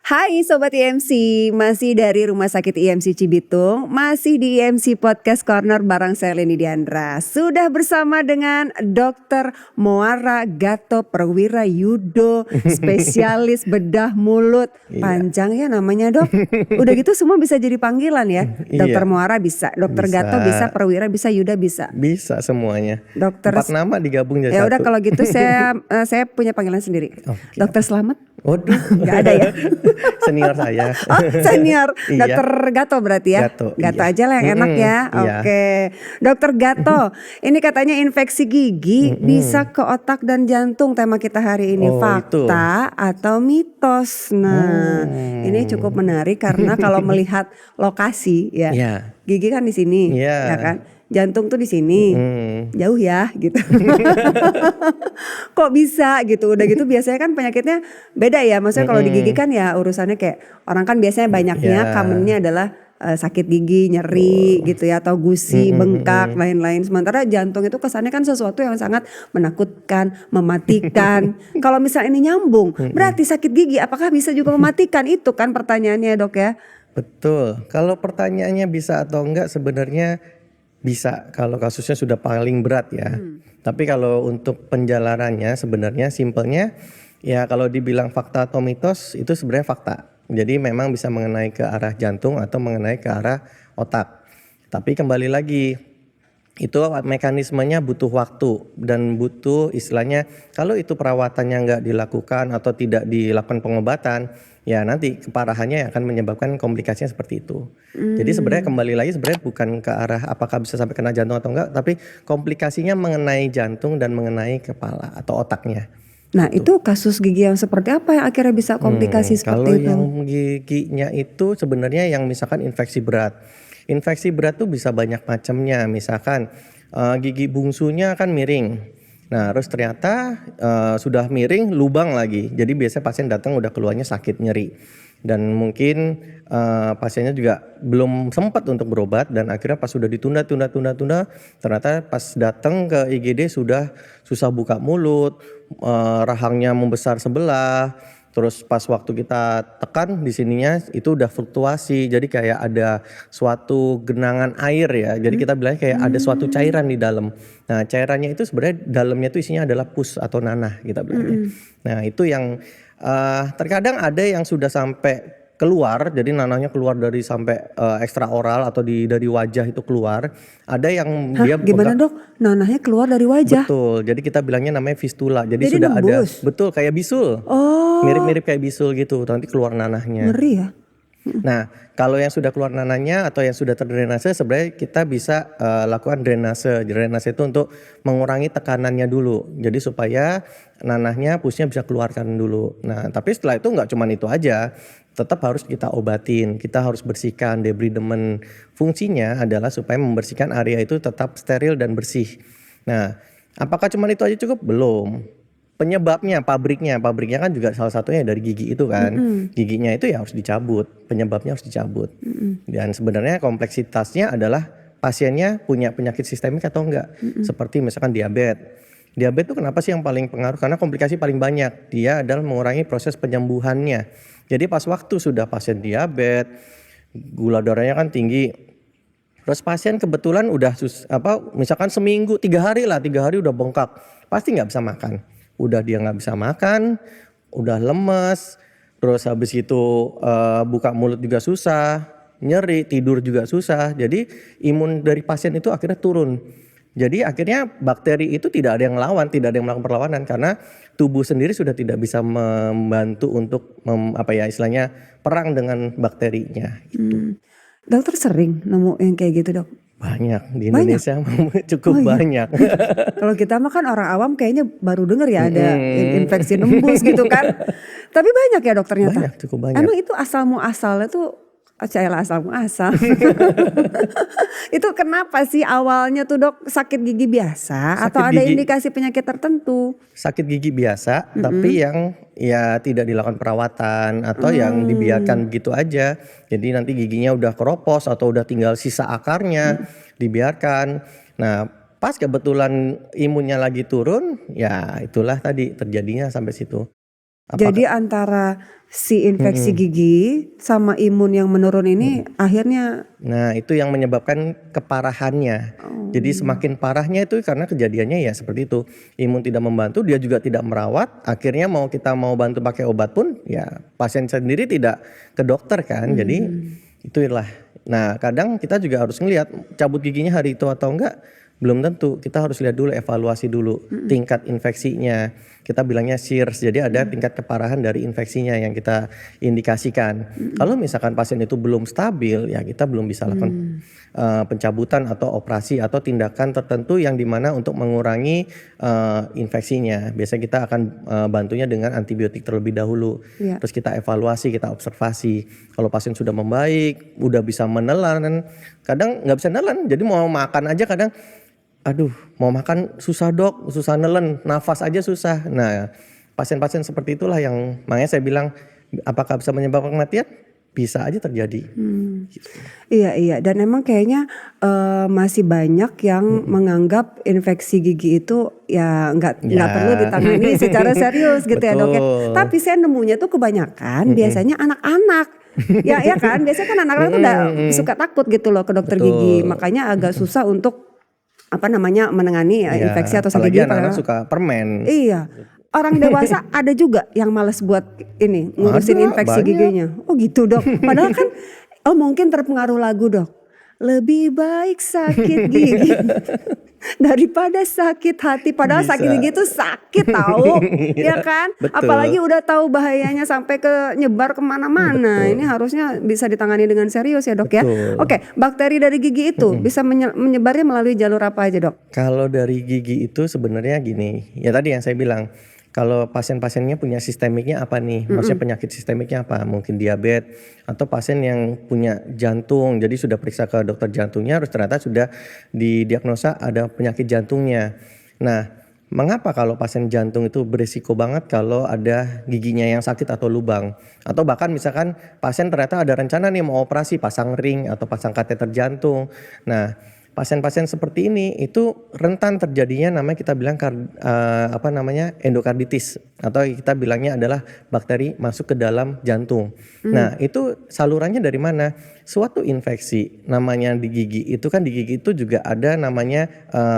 Hai Sobat IMC, masih dari Rumah Sakit IMC Cibitung, masih di IMC Podcast Corner bareng saya Leni Diandra. Sudah bersama dengan Dr. Moara Gato Perwira Yudo, spesialis bedah mulut. Panjang ya namanya dok. Udah gitu semua bisa jadi panggilan ya. Dr. Moara bisa, Dr. Gato bisa, Perwira bisa, Yuda bisa. Bisa semuanya. Dokter 4 nama digabung jadi ya satu. udah kalau gitu saya punya panggilan sendiri. Okay. Dokter Slamet. Waduh, nggak ada ya. Senior saya. Oh senior, Iya. Dokter Gato berarti ya. Gato, Gato iya. aja lah yang enak ya. Iya. Oke, Dokter Gato. Ini katanya infeksi gigi bisa ke otak dan jantung. Tema kita hari ini fakta atau mitos. Nah, ini cukup menarik karena kalau melihat lokasi ya, gigi kan di sini, ya kan. Jantung tuh di sini, jauh ya gitu. Kok bisa gitu? Udah gitu biasanya kan penyakitnya beda ya. Maksudnya kalau di gigi kan ya urusannya kayak orang kan biasanya banyaknya commonnya adalah sakit gigi, nyeri gitu ya, atau gusi, bengkak, lain-lain. Sementara jantung itu kesannya kan sesuatu yang sangat menakutkan, mematikan. Kalau misalnya ini nyambung, berarti sakit gigi apakah bisa juga mematikan? Itu kan pertanyaannya dok ya. Betul. Kalau pertanyaannya bisa atau enggak sebenarnya bisa kalau kasusnya sudah paling berat ya. Tapi kalau untuk penjalarannya sebenarnya simpelnya ya kalau dibilang fakta atau mitos itu sebenarnya fakta. Jadi memang bisa mengenai ke arah jantung atau mengenai ke arah otak. Tapi kembali lagi itu mekanismenya butuh waktu dan butuh istilahnya kalau itu perawatannya nggak dilakukan atau tidak dilakukan pengobatan ya nanti keparahannya yang akan menyebabkan komplikasinya seperti itu. Jadi sebenarnya kembali lagi sebenarnya bukan ke arah apakah bisa sampai kena jantung atau enggak, tapi komplikasinya mengenai jantung dan mengenai kepala atau otaknya. Nah itu kasus gigi yang seperti apa yang akhirnya bisa komplikasi seperti itu? Kalau yang giginya itu sebenarnya yang misalkan infeksi berat. Infeksi berat tuh bisa banyak macamnya, misalkan gigi bungsunya kan miring. Nah terus ternyata sudah miring lubang lagi. Jadi biasanya pasien datang udah keluarnya sakit nyeri. Dan mungkin pasiennya juga belum sempat untuk berobat. Dan akhirnya pas sudah ditunda ternyata pas datang ke IGD sudah susah buka mulut, rahangnya membesar sebelah. Terus pas waktu kita tekan di sininya itu udah fluktuasi. Jadi kayak ada suatu genangan air ya. Jadi kita bilangnya kayak ada suatu cairan di dalam. Nah cairannya itu sebenarnya dalamnya itu isinya adalah pus atau nanah kita bilangnya. Nah itu yang terkadang ada yang sudah sampai keluar, jadi nanahnya keluar dari sampai ekstra oral atau dari wajah itu keluar. Ada yang dia gimana dok? Nanahnya keluar dari wajah? Betul, jadi kita bilangnya namanya fistula. Jadi sudah nembus. ada, betul kayak bisul. Mirip-mirip kayak bisul gitu, nanti keluar nanahnya. Ngeri ya. Nah kalau yang sudah keluar nanahnya atau yang sudah terdrainase sebenarnya kita bisa lakukan drainase. Drainase itu untuk mengurangi tekanannya dulu. Jadi supaya nanahnya pusnya bisa keluarkan dulu. Nah tapi setelah itu nggak cuma itu aja. Tetap harus kita obatin, kita harus bersihkan debridement. Fungsinya adalah supaya membersihkan area itu tetap steril dan bersih. Nah apakah cuma itu aja cukup? Belum. Penyebabnya, pabriknya kan juga salah satunya dari gigi itu kan. Giginya itu ya harus dicabut, penyebabnya harus dicabut. Dan sebenarnya kompleksitasnya adalah pasiennya punya penyakit sistemik atau enggak. Seperti misalkan diabetes. Diabetes itu kenapa sih yang paling pengaruh? Karena komplikasi paling banyak. Dia adalah mengurangi proses penyembuhannya. Jadi pas waktu sudah pasien diabetes, gula darahnya kan tinggi. Terus pasien kebetulan udah misalkan seminggu, 3 hari udah bengkak. Pasti nggak bisa makan. Udah dia nggak bisa makan, udah lemes, terus habis itu buka mulut juga susah, nyeri, tidur juga susah. Jadi imun dari pasien itu akhirnya turun. Jadi akhirnya bakteri itu tidak ada yang lawan, tidak ada yang melakukan perlawanan karena tubuh sendiri sudah tidak bisa membantu untuk istilahnya perang dengan bakterinya. Dokter sering nemu yang kayak gitu dok? Banyak di Indonesia cukup banyak. Kalau kita mah kan orang awam kayaknya baru denger ya ada infeksi nembus gitu kan. Tapi banyak ya dok ternyata. Banyak, cukup banyak. Emang itu asal muasalnya tuh asal muasal. Itu kenapa sih awalnya tuh dok sakit gigi biasa atau ada indikasi penyakit tertentu? Sakit gigi biasa tapi yang ya tidak dilakukan perawatan atau yang dibiarkan begitu aja. Jadi nanti giginya udah keropos atau udah tinggal sisa akarnya dibiarkan. Nah pas kebetulan imunnya lagi turun ya itulah tadi terjadinya sampai situ. Jadi antara si infeksi gigi sama imun yang menurun ini akhirnya Nah, itu yang menyebabkan keparahannya. Jadi semakin parahnya itu karena kejadiannya ya seperti itu. Imun tidak membantu, dia juga tidak merawat. Akhirnya kita mau bantu pakai obat pun ya pasien sendiri tidak ke dokter kan. Jadi itulah. Nah, kadang kita juga harus ngelihat cabut giginya hari itu atau enggak. Belum tentu, kita harus lihat dulu, evaluasi dulu tingkat infeksinya. Kita bilangnya SIRS, jadi ada tingkat keparahan dari infeksinya yang kita indikasikan. Kalau misalkan pasien itu belum stabil, ya kita belum bisa lakukan pencabutan atau operasi atau tindakan tertentu yang dimana untuk mengurangi infeksinya. Biasanya kita akan bantunya dengan antibiotik terlebih dahulu. Ya. Terus kita evaluasi, kita observasi. Kalau pasien sudah membaik, udah bisa menelan, kadang nggak bisa nelan, jadi mau makan aja kadang aduh mau makan susah dok, susah nelen, nafas aja susah. Nah pasien-pasien seperti itulah yang makanya saya bilang apakah bisa menyebabkan kematian? Bisa aja terjadi. Iya, dan emang kayaknya masih banyak yang menganggap infeksi gigi itu ya nggak perlu ditangani secara serius gitu ya dok ya. Betul. Tapi saya nemunya tuh kebanyakan biasanya anak-anak. ya kan, biasanya kan anak-anak tuh udah suka takut gitu loh ke dokter gigi. Makanya agak susah untuk menangani infeksi atau sakit gigi. Apalagi anak-anak suka permen. Iya. Orang dewasa ada juga yang males buat ini ngurusin Ada, infeksi banyak. giginya. Oh gitu dok. Padahal kan mungkin terpengaruh lagu dok. Lebih baik sakit gigi daripada sakit hati. Padahal Bisa. sakit gigi itu sakit tahu, ya kan? Betul. Apalagi udah tahu bahayanya sampai ke nyebar kemana-mana. Ini harusnya bisa ditangani dengan serius ya dok ya. Betul. Oke, bakteri dari gigi itu bisa menyebarnya melalui jalur apa aja dok? Kalau dari gigi itu sebenarnya gini, ya tadi yang saya bilang, kalau pasien-pasiennya punya sistemiknya apa nih? Maksudnya penyakit sistemiknya apa? Mungkin diabetes atau pasien yang punya jantung, jadi sudah periksa ke dokter jantungnya, terus ternyata sudah didiagnosa ada penyakit jantungnya. Nah, mengapa kalau pasien jantung itu berisiko banget kalau ada giginya yang sakit atau lubang? Atau bahkan misalkan pasien ternyata ada rencana nih mau operasi pasang ring atau pasang kateter jantung. Nah, pasien-pasien seperti ini itu rentan terjadinya namanya kita bilang endokarditis atau kita bilangnya adalah bakteri masuk ke dalam jantung. Nah, itu salurannya dari mana? Suatu infeksi namanya di gigi itu kan di gigi itu juga ada namanya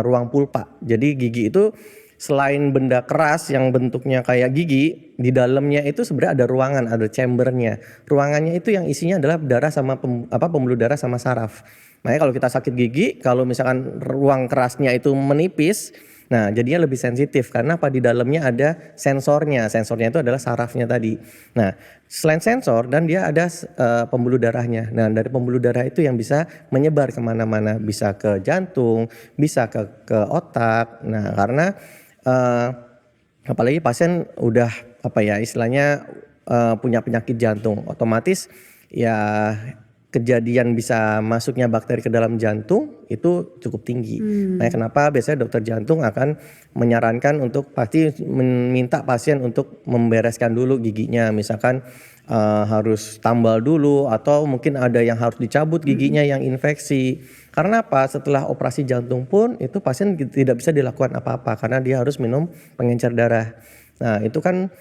ruang pulpa. Jadi gigi itu selain benda keras yang bentuknya kayak gigi, di dalamnya itu sebenarnya ada ruangan, ada chambernya. Ruangannya itu yang isinya adalah darah sama pembuluh darah sama saraf. Makanya kalau kita sakit gigi, kalau misalkan ruang kerasnya itu menipis, nah jadinya lebih sensitif karena di dalamnya ada sensornya. Sensornya itu adalah sarafnya tadi. Nah, selain sensor dan dia ada pembuluh darahnya. Nah, dari pembuluh darah itu yang bisa menyebar kemana-mana, bisa ke jantung, bisa ke otak. Nah, karena apalagi pasien udah istilahnya punya penyakit jantung, otomatis ya kejadian bisa masuknya bakteri ke dalam jantung itu cukup tinggi. Makanya kenapa biasanya dokter jantung akan menyarankan untuk pasti meminta pasien untuk membereskan dulu giginya, misalkan harus tambal dulu atau mungkin ada yang harus dicabut giginya yang infeksi. Karena apa? Setelah operasi jantung pun itu pasien tidak bisa dilakukan apa-apa karena dia harus minum pengencer darah. Nah, itu kan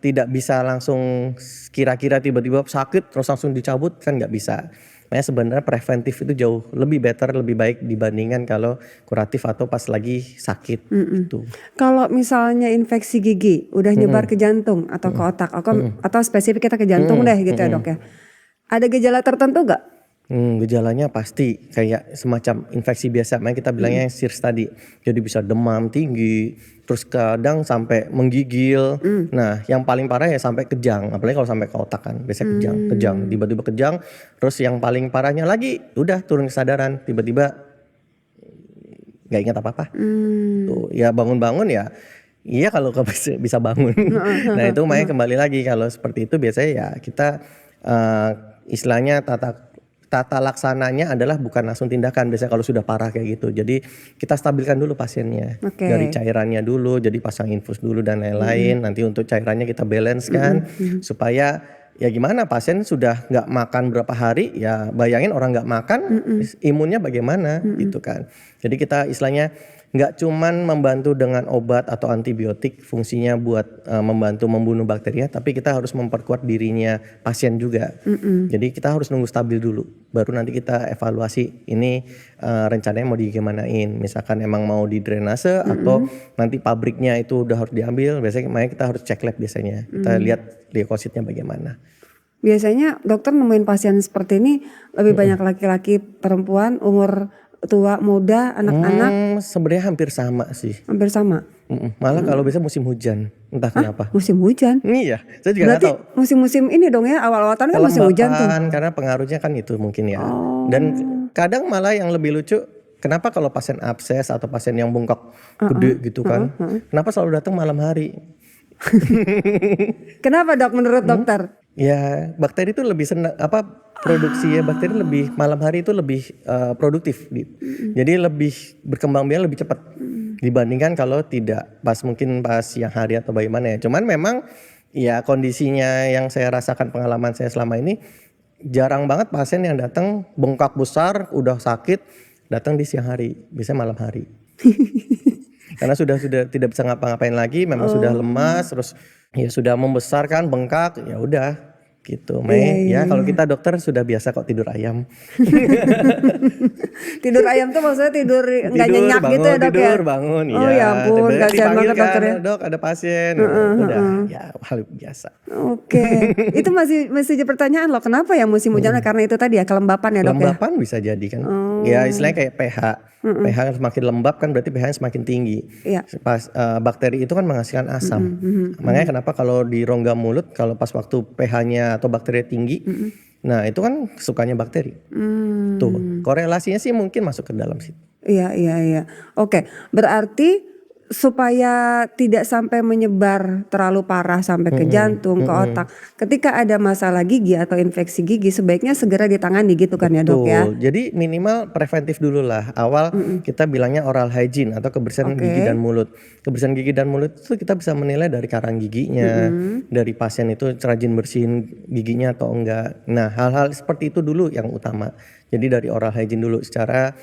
tidak bisa langsung kira-kira tiba-tiba sakit terus langsung dicabut, kan nggak bisa. Makanya sebenarnya preventif itu jauh lebih better, lebih baik dibandingkan kalau kuratif atau pas lagi sakit gitu. Kalau misalnya infeksi gigi udah nyebar ke jantung atau ke otak atau spesifik kita ke jantung deh gitu ya dok ya. Ada gejala tertentu gak? Gejalanya pasti kayak semacam infeksi biasa, makanya kita bilangnya SIRS tadi. Jadi bisa demam tinggi, terus kadang sampai menggigil. Nah, yang paling parah ya sampai kejang, apalagi kalau sampai ke otak kan, biasanya kejang, tiba-tiba kejang. Terus yang paling parahnya lagi, udah turun kesadaran, tiba-tiba nggak ingat apa-apa. Tuh, ya bangun-bangun ya. Iya kalau bisa bangun. Nah itu makanya kembali lagi kalau seperti itu biasanya ya kita istilahnya tata laksananya adalah bukan langsung tindakan biasanya kalau sudah parah kayak gitu. Jadi kita stabilkan dulu pasiennya dari cairannya dulu, jadi pasang infus dulu dan lain-lain. Nanti untuk cairannya kita balance kan supaya ya gimana pasien sudah nggak makan berapa hari ya bayangin orang nggak makan imunnya bagaimana gitu kan. Jadi kita istilahnya nggak cuman membantu dengan obat atau antibiotik fungsinya buat membantu membunuh bakterinya, tapi kita harus memperkuat dirinya pasien juga. Jadi kita harus nunggu stabil dulu, baru nanti kita evaluasi ini rencananya mau digimanain. Misalkan emang mau di drainase atau nanti pabriknya itu udah harus diambil, biasanya makanya kita harus cek lab biasanya. Kita lihat leukositnya bagaimana. Biasanya dokter nemuin pasien seperti ini lebih banyak laki-laki, perempuan, umur tua, muda, anak-anak? Sebenarnya hampir sama sih. Hampir sama. Malah kalau bisa musim hujan, entah kenapa. Musim hujan? Iya, saya juga nggak Berarti tahu. musim-musim ini dong ya, awal-awal tahun kan musim hujan tuh. Karena pengaruhnya kan itu mungkin ya. Dan kadang malah yang lebih lucu, kenapa kalau pasien abses atau pasien yang bengkak gede gitu kan, kenapa selalu datang malam hari? Kenapa dok menurut dokter? Ya bakteri itu lebih senang produksi ya bakteri lebih malam hari itu lebih produktif, jadi lebih berkembang biak lebih cepat dibandingkan kalau tidak mungkin pas siang hari atau bagaimana ya. Cuman memang ya kondisinya yang saya rasakan pengalaman saya selama ini jarang banget pasien yang datang bengkak besar udah sakit datang di siang hari, biasanya malam hari. Karena sudah tidak bisa ngapa-ngapain lagi, memang sudah lemas, terus ya sudah membesar kan bengkak, ya udah gitu. Ya kalau kita dokter sudah biasa kok tidur ayam. Tidur ayam tuh maksudnya tidur nggak nyenyak bangun, gitu ya dok ya? Tidur bangun, Oh ya ampun, kasihan banget kan, dokter ya. Dok ada pasien, udah ya hal biasa. Oke, itu masih jadi pertanyaan loh, kenapa ya musim hujan? Karena itu tadi ya kelembapan ya dok ya? Kelembapan bisa jadi kan. Ya istilahnya kayak pH. pH semakin lembab kan berarti pH semakin tinggi. Pas bakteri itu kan menghasilkan asam. Makanya kenapa kalau di rongga mulut kalau pas waktu pH-nya atau bakteri tinggi, nah itu kan sukanya bakteri. Tuh korelasinya sih mungkin masuk ke dalam situ. Iya. Oke, berarti supaya tidak sampai menyebar terlalu parah sampai ke jantung, ke otak. Ketika ada masalah gigi atau infeksi gigi sebaiknya segera ditangani gitu kan ya dok ya? Jadi minimal preventif dulu lah. Awal kita bilangnya oral hygiene atau kebersihan gigi dan mulut. Kebersihan gigi dan mulut itu kita bisa menilai dari karang giginya, dari pasien itu rajin bersihin giginya atau enggak. Nah hal-hal seperti itu dulu yang utama. Jadi dari oral hygiene dulu secara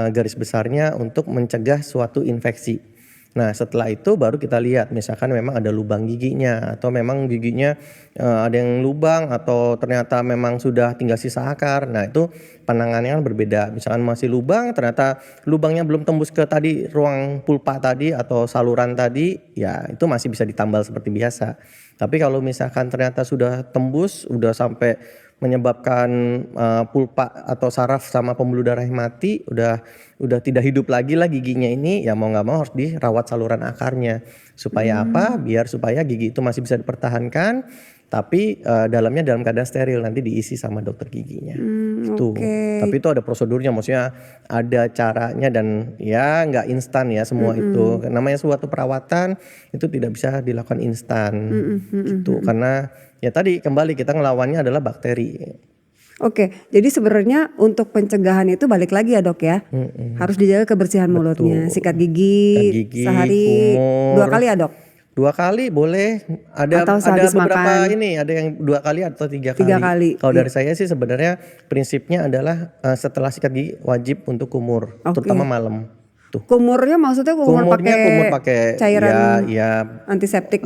garis besarnya untuk mencegah suatu infeksi. Nah setelah itu baru kita lihat misalkan memang ada lubang giginya atau memang giginya ada yang lubang atau ternyata memang sudah tinggal sisa akar. Nah itu penanganannya kan berbeda. Misalkan masih lubang ternyata lubangnya belum tembus ke tadi ruang pulpa tadi atau saluran tadi, ya itu masih bisa ditambal seperti biasa. Tapi kalau misalkan ternyata sudah tembus, udah sampai menyebabkan pulpa atau saraf sama pembuluh darah yang mati, udah tidak hidup lagi lah giginya ini, ya mau nggak mau harus dirawat saluran akarnya. Supaya apa? Biar supaya gigi itu masih bisa dipertahankan, tapi dalamnya dalam keadaan steril, nanti diisi sama dokter giginya. Tapi itu ada prosedurnya, maksudnya ada caranya dan ya nggak instan ya semua itu. Namanya suatu perawatan itu tidak bisa dilakukan instan gitu, karena ya tadi kembali kita ngelawannya adalah bakteri. Oke, jadi sebenarnya untuk pencegahan itu balik lagi ya dok ya, harus dijaga kebersihan mulutnya, sikat gigi sehari kumur. 2 kali ya dok? 2 kali boleh, ada beberapa makan. Ada yang 2 kali atau 3 kali. Kalau dari saya sih sebenarnya prinsipnya adalah setelah sikat gigi wajib untuk kumur, terutama malam. Kumurnya maksudnya kumur pakai cairan antiseptik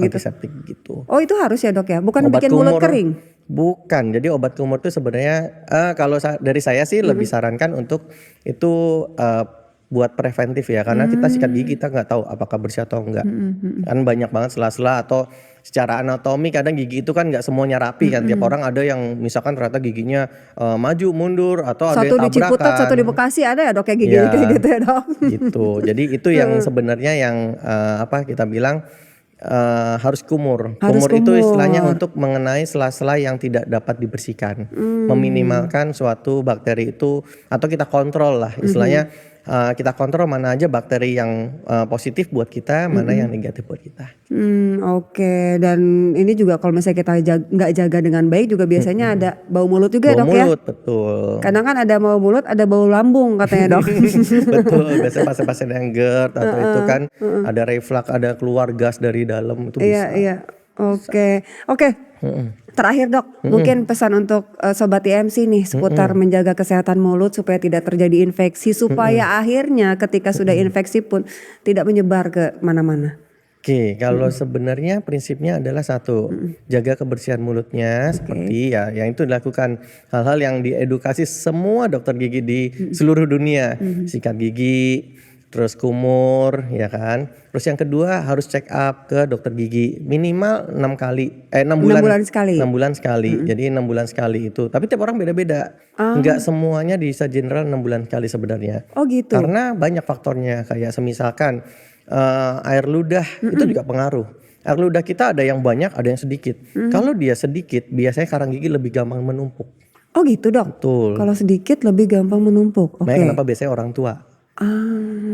gitu. Oh itu harus ya dok ya, bukan obat bikin mulut kering? Bukan, jadi obat kumur itu sebenarnya kalau dari saya sih lebih sarankan untuk itu buat preventif ya, karena kita sikat gigi kita nggak tahu apakah bersih atau enggak. Kan banyak banget sela-sela atau secara anatomi kadang gigi itu kan nggak semuanya rapi kan. Tiap orang ada yang misalkan ternyata giginya maju mundur atau ada yang tabrakan. Satu di Ciputat, satu di Bekasi ada ya dok kayak gigi kayak gitu ya dok. Gitu. Jadi itu yang sebenarnya yang kita bilang harus kumur. Kumur itu istilahnya untuk mengenai sela-sela yang tidak dapat dibersihkan, meminimalkan suatu bakteri itu atau kita kontrol lah istilahnya. Kita kontrol mana aja bakteri yang positif buat kita, mana yang negatif buat kita. Oke. Dan ini juga kalau misalnya kita nggak jaga dengan baik juga biasanya ada bau mulut juga dok ya? Bau mulut, betul. Kadang kan ada bau mulut, ada bau lambung katanya dok. Betul, biasanya pasien-pasien yang GERD atau itu kan ada reflux, ada keluar gas dari dalam itu bisa. Iya. Oke, oke. Terakhir dok, mungkin pesan untuk sobat IMC nih seputar menjaga kesehatan mulut supaya tidak terjadi infeksi, supaya akhirnya ketika sudah infeksi pun tidak menyebar ke mana-mana. Oke, kalau sebenarnya prinsipnya adalah satu, jaga kebersihan mulutnya seperti ya yang itu dilakukan hal-hal yang diedukasi semua dokter gigi di seluruh dunia, sikat gigi, terus kumur, ya kan. Terus yang kedua harus check up ke dokter gigi minimal 6 kali, 6 bulan, 6 bulan sekali. 6 bulan sekali. Jadi 6 bulan sekali itu. Tapi tiap orang beda-beda. Enggak semuanya bisa general 6 bulan sekali sebenarnya. Oh gitu. Karena banyak faktornya kayak semisalkan air ludah itu juga pengaruh. Air ludah kita ada yang banyak, ada yang sedikit. Kalau dia sedikit, biasanya karang gigi lebih gampang menumpuk. Oh gitu dok. Betul. Kalau sedikit lebih gampang menumpuk. Oke. Makanya kenapa biasanya orang tua.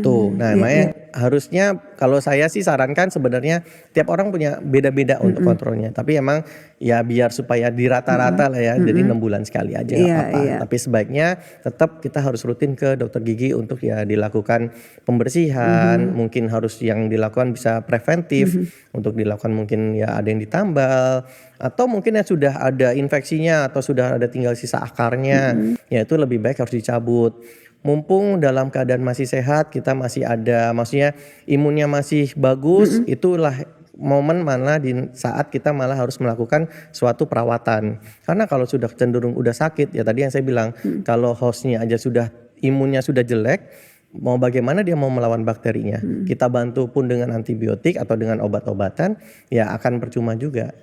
Tuh, nah makanya harusnya kalau saya sih sarankan sebenarnya tiap orang punya beda-beda untuk kontrolnya. Tapi emang ya biar supaya dirata-rata lah ya, jadi 6 bulan sekali aja nggak apa-apa. Tapi sebaiknya tetap kita harus rutin ke dokter gigi untuk ya dilakukan pembersihan. Mungkin harus yang dilakukan bisa preventif, untuk dilakukan mungkin ya ada yang ditambal. Atau mungkin yang sudah ada infeksinya atau sudah ada tinggal sisa akarnya, ya itu lebih baik harus dicabut. Mumpung dalam keadaan masih sehat, kita masih ada, maksudnya imunnya masih bagus, itulah momen mana di saat kita malah harus melakukan suatu perawatan. Karena kalau sudah cenderung udah sakit, ya tadi yang saya bilang, kalau hostnya aja sudah imunnya sudah jelek, mau bagaimana dia mau melawan bakterinya? Kita bantu pun dengan antibiotik atau dengan obat-obatan, ya akan percuma juga.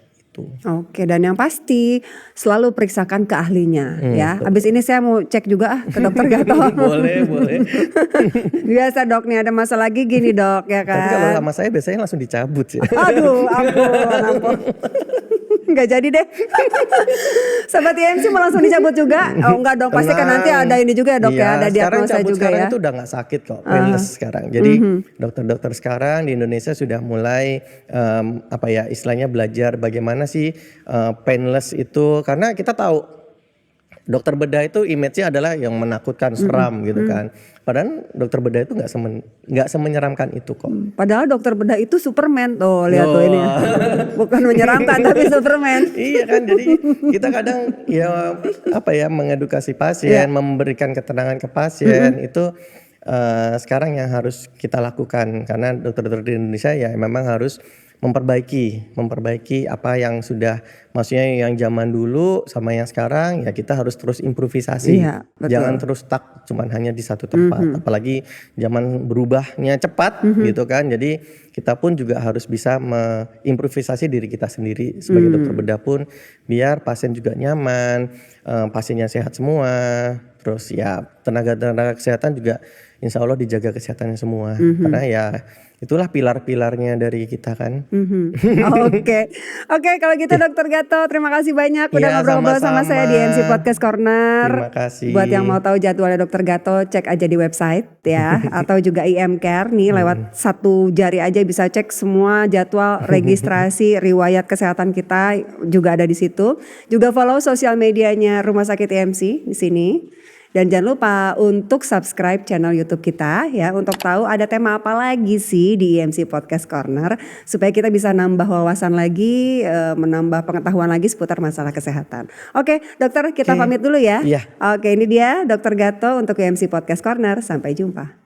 Oke, dan yang pasti selalu periksakan ke ahlinya ya. Habis ini saya mau cek juga ke dokter Gato. Boleh. Biasa dok nih ada masalah gigi nih dok ya kan. Tapi kalau sama saya biasanya langsung dicabut sih. Aduh ampun. Nggak jadi deh. Sobat IMC mau langsung dicabut juga? Oh enggak dong, pasti kan nanti ada ini juga ya dok ya, ada diagnosa juga sekarang ya. Itu udah nggak sakit kok, painless sekarang. Jadi dokter-dokter sekarang di Indonesia sudah mulai istilahnya belajar bagaimana sih painless itu, karena kita tahu dokter bedah itu image-nya adalah yang menakutkan, seram gitu kan. Padahal dokter bedah itu nggak semenyeramkan itu kok. Padahal dokter bedah itu Superman tuh, lihat tuh ini. Bukan menyeramkan tapi Superman. Iya kan, jadi kita kadang mengedukasi pasien, memberikan ketenangan ke pasien itu sekarang yang harus kita lakukan, karena dokter-dokter di Indonesia ya memang harus memperbaiki apa yang sudah, maksudnya yang zaman dulu sama yang sekarang, ya kita harus terus improvisasi. Jangan terus stuck cuman hanya di satu tempat. Apalagi zaman berubahnya cepat gitu kan. Jadi kita pun juga harus bisa mengimprovisasi diri kita sendiri sebagai dokter bedah pun, biar pasien juga nyaman, pasiennya sehat semua. Terus ya tenaga kesehatan juga insya Allah dijaga kesehatannya semua. Karena ya itulah pilar-pilarnya dari kita kan. Oke, kalau gitu Dokter Gato, terima kasih banyak udah ngobrol-ngobrol sama saya di IMC Podcast Corner. Terima kasih. Buat yang mau tahu jadwalnya Dokter Gato, cek aja di website ya, atau juga IM Care nih lewat satu jari aja bisa cek semua jadwal registrasi riwayat kesehatan kita juga ada di situ. Juga follow sosial medianya Rumah Sakit IMC di sini. Dan jangan lupa untuk subscribe channel YouTube kita ya, untuk tahu ada tema apa lagi sih di IMC Podcast Corner, supaya kita bisa nambah wawasan lagi, menambah pengetahuan lagi seputar masalah kesehatan. Oke, dokter kita pamit dulu ya. Iya. Oke, ini dia Dokter Gato untuk IMC Podcast Corner. Sampai jumpa.